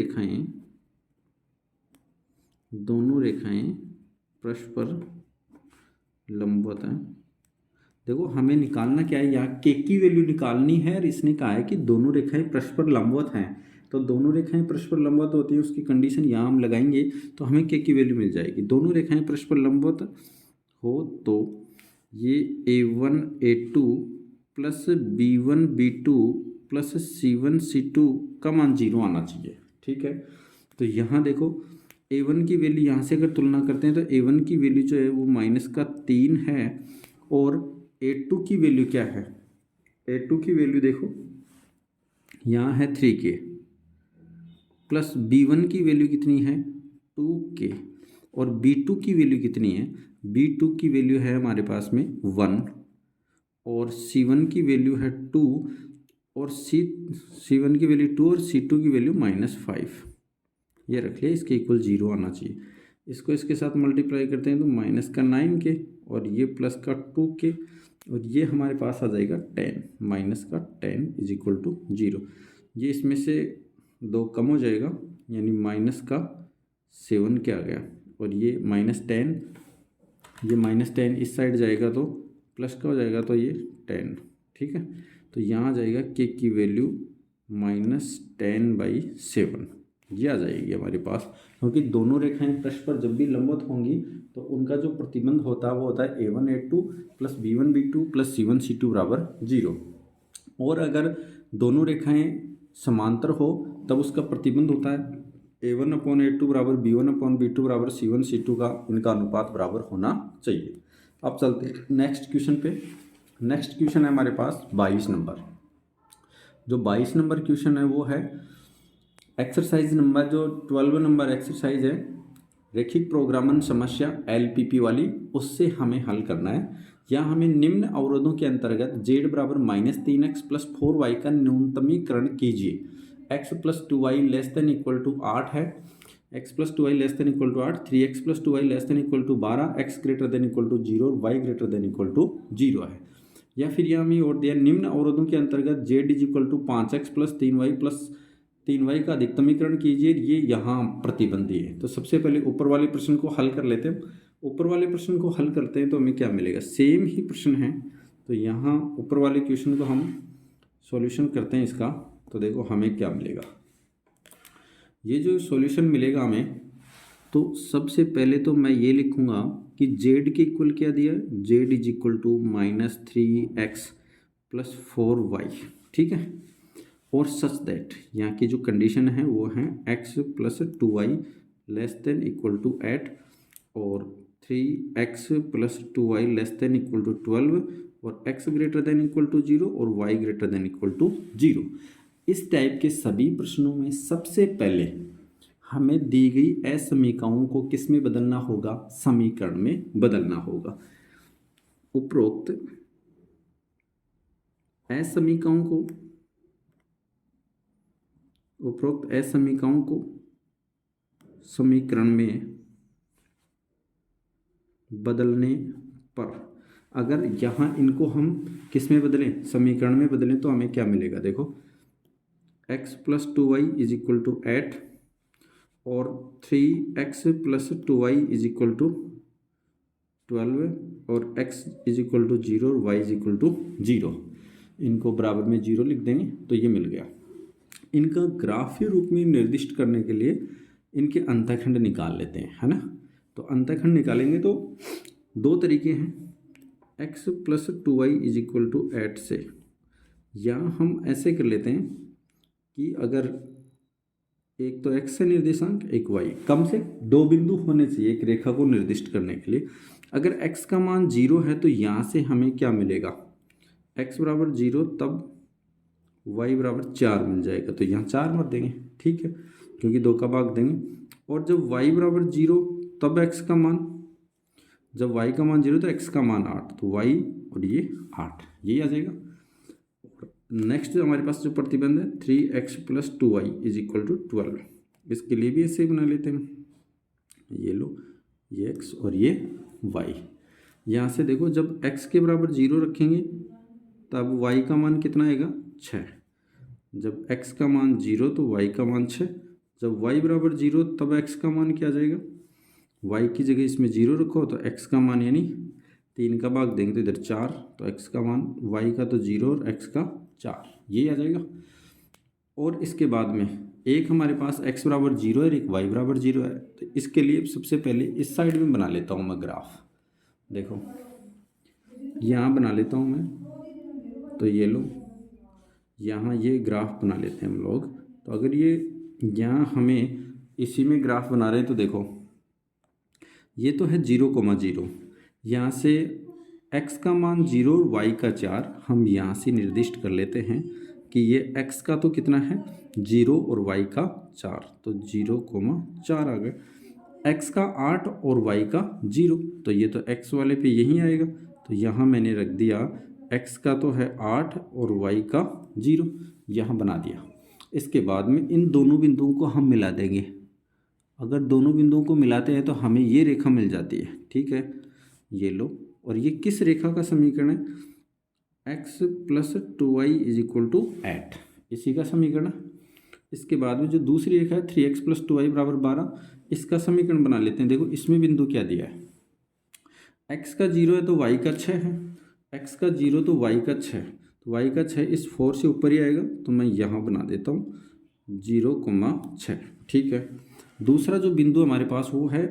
रेखाएं परस्पर लंबवत हैं। देखो हमें निकालना क्या है, यहाँ के की वैल्यू निकालनी है और इसने कहा है कि दोनों रेखाएं परस्पर लंबवत हैं। तो दोनों रेखाएं परस्पर लंबवत होती है, उसकी कंडीशन यहाँ हम लगाएंगे तो हमें के की वैल्यू मिल जाएगी। दोनों रेखाएं परस्पर लंबवत हो तो ये a1 a2 plus b1 b2 plus c1 c2 का मान 0 आना चाहिए। ठीक है, तो यहाँ देखो a1 की वैल्यू यहाँ से अगर तुलना करते हैं तो a1 की वैल्यू जो है वो -3 है और a2 की वैल्यू क्या है, a2 की वैल्यू देखो यहाँ है 3k प्लस b1 की वैल्यू कितनी है 2k और b2 की वैल्यू कितनी है, b2 की वैल्यू है हमारे पास में 1 और c1 की वैल्यू है 2 और c1 की वैल्यू 2 और c2 की वैल्यू -5। ये रख लिया, इसके इक्वल 0 आना चाहिए। इसको इसके साथ मल्टीप्लाई करते हैं तो -9k और ये +2k और ये हमारे पास आ जाएगा 10, -10 इज इक्वल टू 0। ये इसमें से 2 कम हो जाएगा यानी -7 क्या आ गया और ये -10, ये -10 इस साइड जाएगा तो प्लस का हो जाएगा तो ये 10। ठीक है, तो यहाँ जाएगा के की वैल्यू -10/7, ये आ जाएगी हमारे पास। क्योंकि दोनों रेखाएं परस्पर जब भी लंबवत होंगी तो उनका जो प्रतिबंध होता है वो होता है a1 a2 plus b1 b2 plus c1 c2 बराबर 0। और अगर दोनों रेखाएं समांतर हो तब उसका प्रतिबंध होता है a1/a2 बराबर b1/b2 बराबर c1 c2 का, इनका अनुपात बराबर होना चाहिए। अब चलते हैं नेक्स्ट क्वेश्चन पे। नेक्स्ट क्वेश्चन है हमारे पास 22 नंबर। जो 22 नंबर क्वेश्चन है वो है एक्सरसाइज नंबर, जो 12 नंबर एक्सरसाइज है रैखिक प्रोग्रामन समस्या LPP वाली, उससे हमें हल करना है। या हमें निम्न अवरोधों के अंतर्गत z बराबर -3x प्लस 4y का न्यूनतमीकरण कीजिए। x plus 2y less than equal to 8 है, x plus 2y less than equal to 8, 3x plus 2y less than equal to 12, x greater than equal to 0 और y greater than equal to 0 है। या फिर यहाँ हमें और दिया निम्न अवरोधों के अंतर्गत z is equal to 5x plus 3y का अधिकतमीकरण कीजिए, ये यहाँ प्रतिबंधी है। तो सबसे पहले ऊपर वाले प्रश्न को हल कर लेते हैं। ऊपर वाले प्रश्न को हल करते हैं तो हमें क्या मिलेगा, सेम ही प्रश्न है। तो यहाँ ऊपर वाले क्वेश्चन को हम सॉल्यूशन करते हैं इसका, तो देखो हमें क्या मिलेगा। ये जो सॉल्यूशन मिलेगा हमें, तो सबसे पहले तो मैं ये लिखूँगा कि z के इक्वल क्या दिया है, z is equal to -3x plus 4y। ठीक है, और सच दैट यहाँ की जो कंडीशन है वो है x plus 2y less than equal to 8 और 3x plus 2y less than equal to 12 और x greater than equal to 0 और y greater than equal to 0। इस टाइप के सभी प्रश्नों में सबसे पहले हमें दी गई असमीकरणों को किस में बदलना होगा? समीकरण में बदलना होगा। उपरोक्त असमीकरणों को समीकरण में बदलने पर, अगर यहाँ इनको हम किस में बदलें? समीकरण में बदलें तो हमें क्या मिलेगा? देखो x plus 2y is equal to 8 और 3x plus 2y is equal to 12 और x इज इक्वल टू 0 और y इज इक्वल टू 0। इनको बराबर में 0 लिख देंगे तो ये मिल गया। इनका ग्राफीय रूप में निर्दिष्ट करने के लिए इनके अंतःखंड निकाल लेते हैं, है ना। तो अंतःखंड निकालेंगे तो दो तरीके हैं, x plus 2y is equal to 8 से, या हम ऐसे कर लेते हैं कि अगर एक तो x है निर्देशांक, एक y, कम से दो बिंदु होने चाहिए एक रेखा को निर्दिष्ट करने के लिए। अगर x का मान 0 है तो यहाँ से हमें क्या मिलेगा? x बराबर 0, तब y बराबर 4 मिल जाएगा, तो यहाँ 4 मत देंगे, ठीक है, क्योंकि 2 का भाग देंगे। और जब y बराबर 0 तब x का मान, जब y का मान 0 तो x का मान 8, तो y और ये 8, यही आ जाएगा। नेक्स्ट हमारे पास जो प्रतिबंध है 3x plus 2y is equal to 12, इसके लिए भी ऐसे बना लेते हैं। ये लो, ये x और ये y। यहाँ से देखो जब x के बराबर 0 रखेंगे तब y का मान कितना आएगा? 6। जब x का मान 0 तो y का मान 6। जब y बराबर 0 तब x का मान क्या आ जाएगा? y की जगह इसमें 0 रखो तो x का मान यानी 3 का भाग देंगे तो इधर 4, तो x का मान, y का तो 0 और x का 4, ये आ जाएगा। और इसके बाद में एक हमारे पास x बराबर 0 है और एक y बराबर 0 है, तो इसके लिए सबसे पहले इस साइड में बना लेता हूँ मैं ग्राफ। देखो यहाँ बना लेता हूँ मैं, तो ये लो, यहाँ ये ग्राफ बना लेते हैं हम लोग। तो अगर ये यहाँ हमें इसी में ग्राफ बना रहे हैं तो देखो ये तो है 0,0, यहाँ से x का मान 0 और y का 4 हम यहाँ से निर्दिष्ट कर लेते हैं कि ये x का तो कितना है 0 और y का 4, तो 0,4 आ गए। x का 8 और y का 0, तो ये तो x वाले पे यहीं आएगा, तो यहाँ मैंने रख दिया x का तो है 8 और y का 0, यहाँ बना दिया। इसके बाद में इन दोनों बिंदुओं को हम मिला देंगे। अगर दोनों बिंदुओं को मिलाते हैं तो हमें ये रेखा मिल जाती है, ठीक है, ये लो। और ये किस रेखा का समीकरण है? x plus 2y is equal to 8, इसी का समीकरण है। इसके बाद में जो दूसरी रेखा है 3x प्लस 2y बराबर 12, इसका समीकरण बना लेते हैं। देखो इसमें बिंदु क्या दिया है, x का 0 है तो y का 6 है, x का 0 तो y का 6, तो y का 6 इस 4 से ऊपर ही आएगा, तो मैं यहाँ बना देता हूँ 0,6, ठीक है। दूसरा जो बिंदु हमारे पास वो है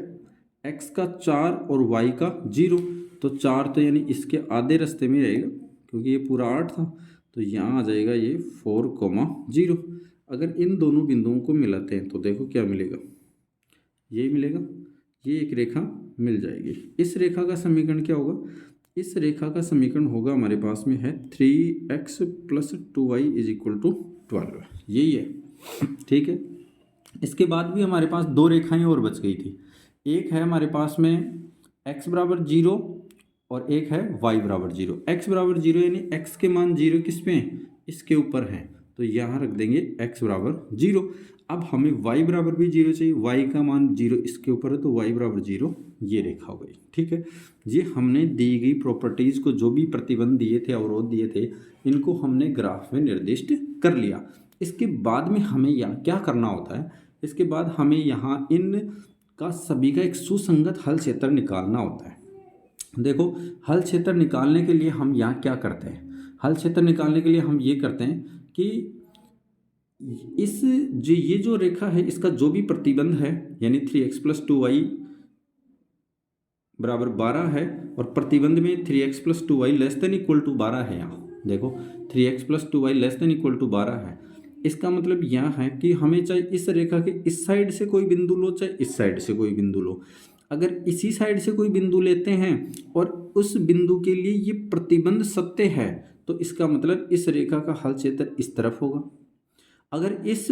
x का 4 और y का 0, तो 4 तो यानी इसके आधे रास्ते में रहेगा क्योंकि ये पूरा 8 था, तो यहाँ आ जाएगा ये 4,0। अगर इन दोनों बिंदुओं को मिलाते हैं तो देखो क्या मिलेगा, ये मिलेगा, ये एक रेखा मिल जाएगी। इस रेखा का समीकरण क्या होगा? इस रेखा का समीकरण होगा हमारे पास में है 3x plus 2y is equal to 12, यही है, ठीक है। इसके बाद भी हमारे पास दो रेखाएं और बच गई थी। एक है हमारे पास में x बराबर 0 और एक है y बराबर 0। x बराबर 0 यानी x के मान 0 किस पे हैं? इसके ऊपर हैं, तो यहाँ रख देंगे x बराबर 0। अब हमें y बराबर भी 0 चाहिए, y का मान 0 इसके ऊपर है तो y बराबर 0, ये रेखा हो गई, ठीक है। ये हमने दी गई प्रॉपर्टीज़ को, जो भी प्रतिबंध दिए थे, अवरोध दिए थे, इनको हमने ग्राफ में निर्दिष्ट कर लिया। इसके बाद में हमें यहाँ क्या करना होता है? इसके बाद हमें यहाँ इन का सभी का एक सुसंगत हल क्षेत्र निकालना होता है। देखो हल क्षेत्र निकालने के लिए हम यहाँ क्या करते हैं? हल क्षेत्र निकालने के लिए हम ये करते हैं कि ये जो रेखा है इसका जो भी प्रतिबंध है, यानी 3x प्लस 2y बराबर 12 है, और प्रतिबंध में 3x plus 2y less than equal to 12 है। यहाँ देखो 3x plus 2y less than equal to 12 है। इसका मतलब यह है कि हमें चाहे इस रेखा के इस साइड से कोई बिंदु लो, चाहे इस साइड से कोई बिंदु लो, अगर इसी साइड से कोई बिंदु लेते हैं और उस बिंदु के लिए ये प्रतिबंध सत्य है तो इसका मतलब इस रेखा का हल क्षेत्र इस तरफ होगा। अगर इस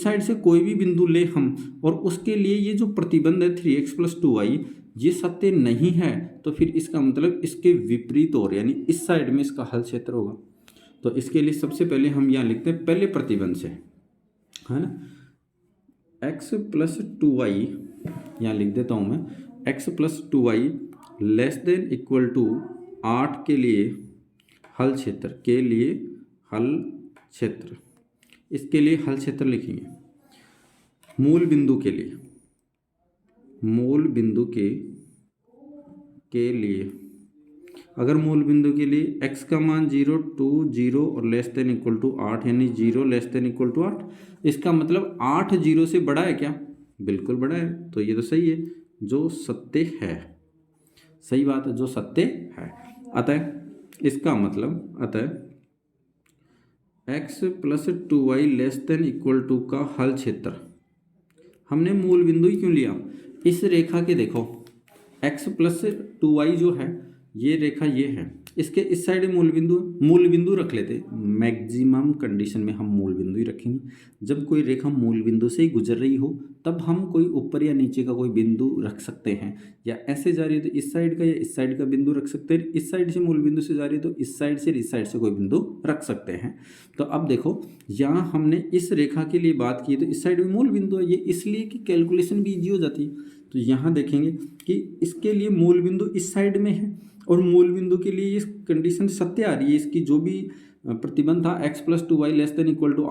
साइड से कोई भी बिंदु ले हम और उसके लिए ये जो प्रतिबंध है 3x+2y ये सत्य नहीं है तो फिर इसका मतलब इसके विपरीत और यानी इस साइड में इसका हल क्षेत्र होगा। तो इसके लिए सबसे पहले हम यहाँ लिखते हैं पहले प्रतिबंध से, है ना, x+2y यहाँ लिख देता हूँ मैं, x+2y < 8 के लिए हल क्षेत्र इसके लिए हल क्षेत्र लिखेंगे मूल बिंदु के लिए, अगर मूल बिंदु के लिए x का मान 0, 2, 0 और < 8 यानी 0 < 8, इसका मतलब 8 0 से बड़ा है क्या? बिल्कुल बड़ा है, तो ये तो सही है, जो सत्य है, सही बात है, जो सत्य है। अतः इसका मतलब x+2y < का हल क्षेत्र, हमने मूल बिंदु ही क्यों लिया? इस रेखा के देखो x+2y जो है ये रेखा ये है, इसके इस साइड मूल बिंदु रख लेते। मैक्सिमम कंडीशन में हम मूल बिंदु ही रखेंगे। जब कोई रेखा मूल बिंदु से ही गुजर रही हो तब हम कोई ऊपर या नीचे का कोई बिंदु रख सकते हैं, या ऐसे जा रही है तो इस साइड का या इस साइड का बिंदु रख सकते हैं, इस साइड से मूल बिंदु से जा रही है तो इस साइड से कोई बिंदु रख सकते हैं। तो अब देखो यहाँ हमने इस रेखा के लिए बात की तो इस साइड में मूल बिंदु है, ये इसलिए कि कैलकुलेशन भी ईजी हो जाती है। तो यहाँ देखेंगे कि इसके लिए मूल बिंदु इस साइड में है और मूल बिंदु के लिए ये कंडीशन सत्य आ रही है, इसकी जो भी प्रतिबंध था x+2y <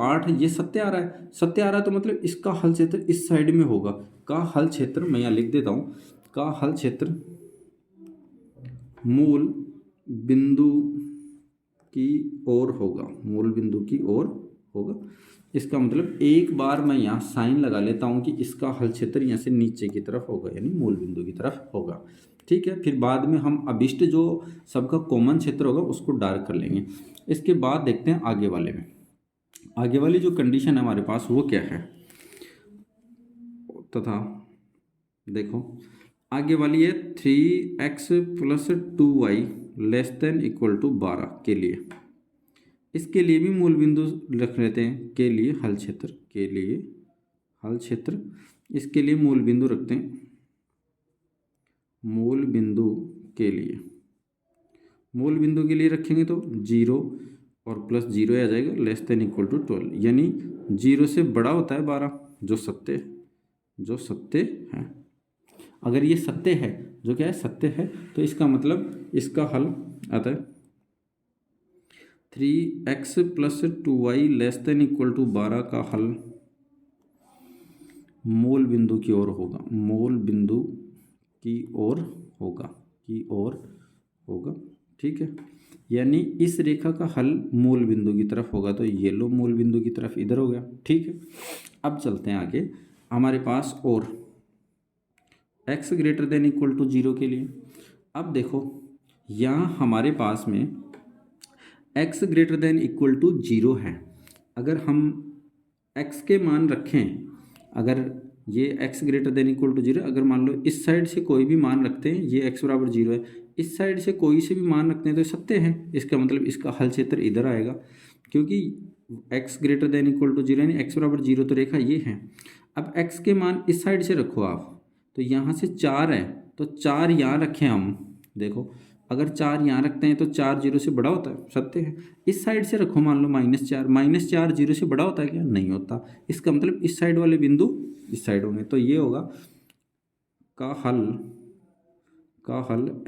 8 ये सत्य आ रहा है तो मतलब इसका हल क्षेत्र इस साइड में होगा। का हल क्षेत्र मैं यहाँ लिख देता हूँ, का हल क्षेत्र मूल बिंदु की ओर होगा, इसका मतलब एक बार मैं यहाँ साइन लगा लेता हूँ कि इसका हल क्षेत्र यहाँ से नीचे की तरफ होगा यानी मूल बिंदु की तरफ होगा। ठीक है, फिर बाद में हम अभिष्ट जो सबका कॉमन क्षेत्र होगा उसको डार्क कर लेंगे। इसके बाद देखते हैं आगे वाले में, आगे वाली जो कंडीशन है हमारे पास वो क्या है, तथा देखो आगे वाली है 3x+2y < 12 के लिए, इसके लिए भी मूल बिंदु रख लेते हैं के लिए हल क्षेत्र, इसके लिए मूल बिंदु रखते हैं, मूल बिंदु के लिए रखेंगे तो 0 और +0 आ जाएगा < 12 यानी 0 से बड़ा होता है 12, जो सत्य है। अगर ये सत्य है, जो क्या है सत्य है, तो इसका मतलब इसका हल आता है 3x+2y < 12 का हल मूल बिंदु की ओर होगा, ठीक है, यानी इस रेखा का हल मूल बिंदु की तरफ होगा, तो ये लो मूल बिंदु की तरफ इधर हो गया। ठीक है, अब चलते हैं आगे हमारे पास और x < 0 के लिए। अब देखो यहाँ हमारे पास में x < 0 है, अगर हम x के मान रखें, अगर ये x < 0, अगर मान लो इस साइड से कोई भी मान रखते हैं, ये x = 0 है, इस साइड से कोई से भी मान रखते हैं तो सत्य है, इसका मतलब इसका हल क्षेत्र इधर आएगा, क्योंकि x < 0 यानी x = 0 तो रेखा ये है। अब x के मान इस साइड से रखो आप, तो यहाँ से 4 है तो 4 यहाँ रखें हम, देखो अगर 4 यहाँ रखते हैं तो 4 0 से बड़ा होता है, सत्य है। इस साइड से रखो, मान लो -4 0 से बड़ा होता है क्या? नहीं होता। इसका मतलब इस साइड वाले बिंदु इस साइड होंगे, तो ये होगा का हल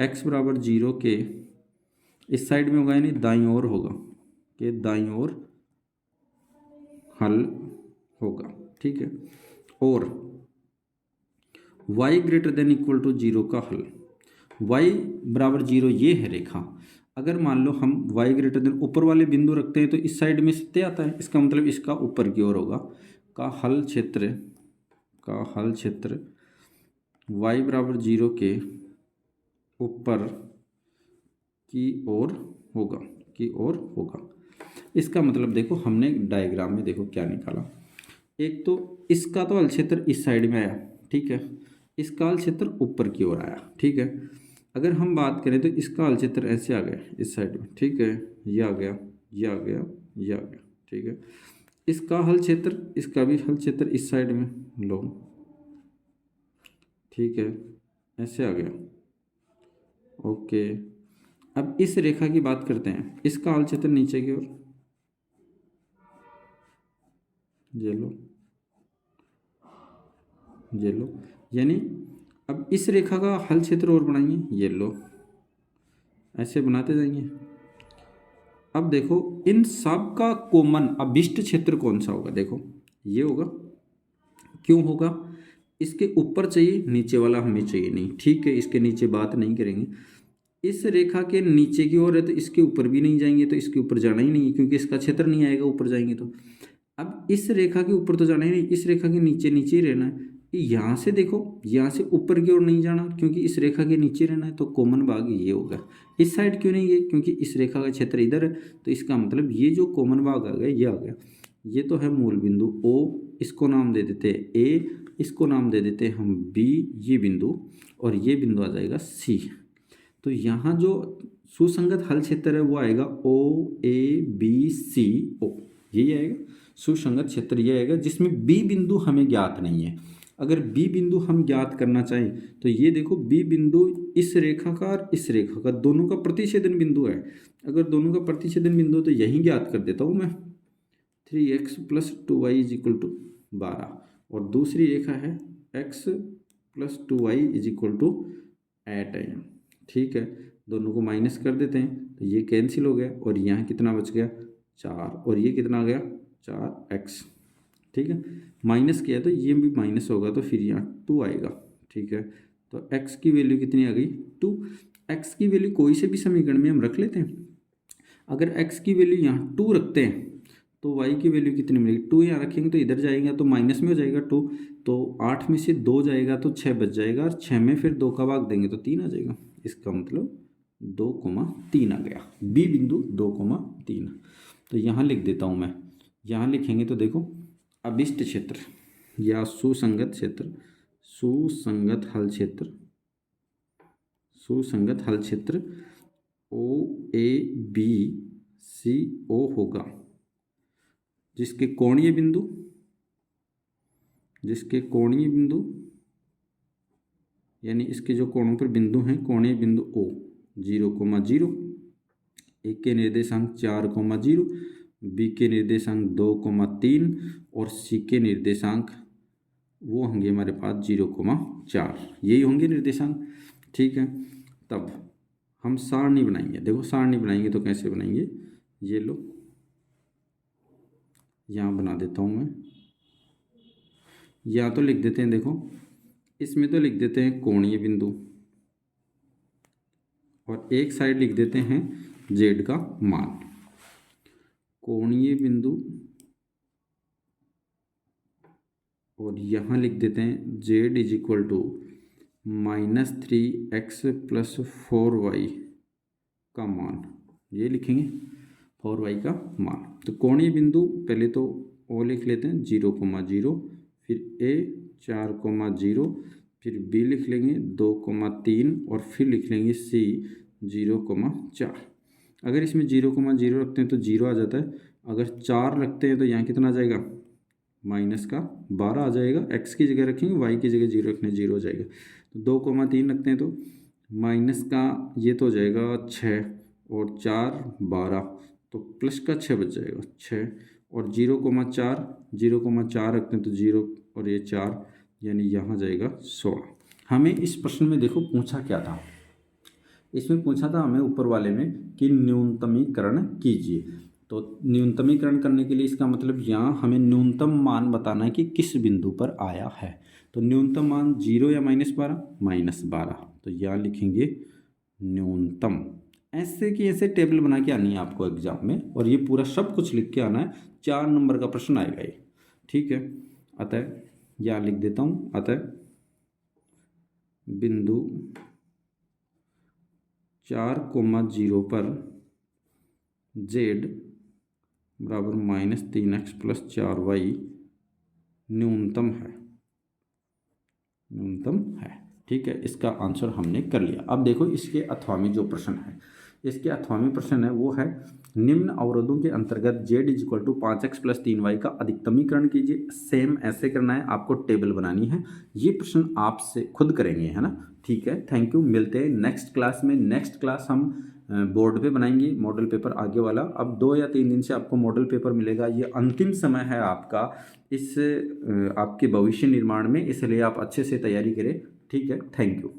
x = 0 के इस साइड में होगा यानी दाईं ओर होगा, कि दाईं ओर हल होगा। ठीक है, और y > 0 का हल, y = 0 ये है रेखा, अगर मान लो हम y > ऊपर वाले बिंदु रखते हैं तो इस साइड में सत्य आता है, इसका मतलब इसका ऊपर की ओर होगा। का हल क्षेत्र y = 0 के ऊपर की ओर होगा। इसका मतलब देखो हमने डायग्राम में देखो क्या निकाला, एक तो इसका तो हल क्षेत्र इस साइड में आया, ठीक है, इसका हल क्षेत्र ऊपर की ओर आया, ठीक है। अगर हम बात करें तो इसका हल क्षेत्र ऐसे आ गया इस साइड में, ठीक है, ये आ गया, ये आ गया, ये आ गया, ठीक है। इसका हल क्षेत्र, इसका भी हल क्षेत्र इस साइड में लो, ठीक है, ऐसे आ गया, ओके। अब इस रेखा की बात करते हैं, इसका हल क्षेत्र नीचे की ओर, ये लो, ये लो, यानी अब इस रेखा का हल क्षेत्र और बनाएंगे, ये लो, ऐसे बनाते जाएंगे। अब देखो इन सब का कॉमन अभिष्ट क्षेत्र कौन सा होगा, देखो ये होगा। क्यों होगा? इसके ऊपर चाहिए, नीचे वाला हमें चाहिए नहीं, ठीक है, इसके नीचे बात नहीं करेंगे। इस रेखा के नीचे की ओर है तो इसके ऊपर भी नहीं जाएंगे, तो इसके ऊपर जाना ही नहीं है क्योंकि इसका क्षेत्र नहीं आएगा ऊपर जाएंगे तो। अब इस रेखा के ऊपर तो जाना ही नहीं, इस रेखा के नीचे नीचे ही रहना है। यहाँ से देखो, यहाँ से ऊपर की ओर नहीं जाना क्योंकि इस रेखा के नीचे रहना है, तो कॉमन भाग ये होगा। इस साइड क्यों नहीं गए? क्योंकि इस रेखा का क्षेत्र इधर है, तो इसका मतलब ये जो कॉमन भाग आ गया ये आ गया। ये तो है मूल बिंदु O, इसको नाम दे देते हैं A, इसको नाम दे देते हैं हम B, ये बिंदु, और ये बिंदु आ जाएगा C। तो यहाँ जो सुसंगत हल क्षेत्र है वो आएगा OABCO, यही आएगा सुसंगत क्षेत्र, ये आएगा जिसमें B बिंदु हमें ज्ञात नहीं है। अगर B बिंदु हम ज्ञात करना चाहें तो ये देखो, B बिंदु इस रेखा का और इस रेखा का दोनों का प्रतिच्छेदन बिंदु है। अगर दोनों का प्रतिच्छेदन बिंदु तो यही ज्ञात कर देता हूँ मैं, 3x + 2y = 12, और दूसरी रेखा है x + 2y = 8 है, ठीक है। दोनों को माइनस कर देते हैं तो ये कैंसिल हो गया, और यहाँ कितना बच गया 4, और ये कितना आ गया 4x, ठीक है। माइनस किया तो ये भी माइनस होगा तो फिर यहाँ 2 आएगा, ठीक है। तो x की वैल्यू कितनी आ गई 2। x की वैल्यू कोई से भी समीकरण में हम रख लेते हैं। अगर x की वैल्यू यहाँ 2 रखते हैं तो y की वैल्यू कितनी मिलेगी, 2 यहाँ रखेंगे तो इधर जाएगा तो माइनस में हो जाएगा 2, तो 8 में से 2 जाएगा तो 6 बच जाएगा, और 6 में फिर 2 का भाग देंगे तो 3 आ जाएगा। इसका मतलब 2,3 आ गया, B बिंदु 2,3। तो यहाँ लिख देता हूँ मैं, यहाँ लिखेंगे तो देखो अभिष्ट क्षेत्र या सुसंगत क्षेत्र, सुसंगत हल क्षेत्र, सुसंगत हल क्षेत्र OABCO होगा, जिसके कोणीय बिंदु, जिसके कोणीय बिंदु यानी इसके जो कोणों पर बिंदु हैं, कोणीय बिंदु O 0,0, A के निर्देशांक 4,0, B के निर्देशांक 2,3 और C के निर्देशांक वो होंगे हमारे पास 0,4, यही होंगे निर्देशांक, ठीक है। तब हम सारणी बनाएंगे, देखो सारणी बनाएंगे तो कैसे बनाएंगे, ये लो यहाँ बना देता हूँ मैं, या तो लिख देते हैं, देखो इसमें तो लिख देते हैं कोणीय बिंदु, और एक साइड लिख देते हैं z का मान, कोणीय बिंदु, और यहाँ लिख देते हैं z = -3x + 4y का मान, ये लिखेंगे 4y का मान। तो कोणीय बिंदु पहले तो O लिख लेते हैं 0,0, फिर A 4,0, फिर B लिख लेंगे 2,3 और फिर लिख लेंगे C 0,4। अगर इसमें 0,0 रखते हैं तो 0 आ जाता है, अगर 4 रखते हैं तो यहाँ कितना आ जाएगा -12 आ जाएगा। x की जगह रखेंगे, y की जगह 0 रखने 0 हो जाएगा। तो 2,3 रखते हैं तो माइनस का ये तो हो जाएगा 6 और 4 12, तो प्लस का 6 बच जाएगा 6, और 0,4 रखते हैं तो 0 और ये 4, यानी यहाँ जाएगा 16। हमें इस प्रश्न में देखो पूछा क्या था, इसमें पूछा था हमें ऊपर वाले में कि न्यूनतमीकरण कीजिए। तो न्यूनतमीकरण करने के लिए इसका मतलब यहाँ हमें न्यूनतम मान बताना है कि किस बिंदु पर आया है। तो न्यूनतम मान 0 या -12, तो यहाँ लिखेंगे न्यूनतम। ऐसे की ऐसे टेबल बना के आनी है आपको एग्जाम में, और ये पूरा सब कुछ लिख के आना है, 4 नंबर का प्रश्न आएगा ये, ठीक है। अतः यहाँ लिख देता हूँ, अतः बिंदु 4,0 पर z बराबर -3x + 4y न्यूनतम है, न्यूनतम है। ठीक है, इसका आंसर हमने कर लिया। अब देखो इसके अथवा में जो प्रश्न है, इसके अथवा में प्रश्न है वो है निम्न अवरोधों के अंतर्गत z = 5x + 3y का अधिकतमीकरण कीजिए। सेम ऐसे करना है, आपको टेबल बनानी है। ये प्रश्न आपसे खुद करेंगे, है ना। ठीक है, थैंक यू। मिलते हैं नेक्स्ट क्लास में। नेक्स्ट क्लास हम बोर्ड पे बनाएंगे मॉडल पेपर आगे वाला। अब 2 या 3 दिन से आपको मॉडल पेपर मिलेगा। ये अंतिम समय है आपका इस आपके भविष्य निर्माण में, इसलिए आप अच्छे से तैयारी करें। ठीक है, थैंक यू।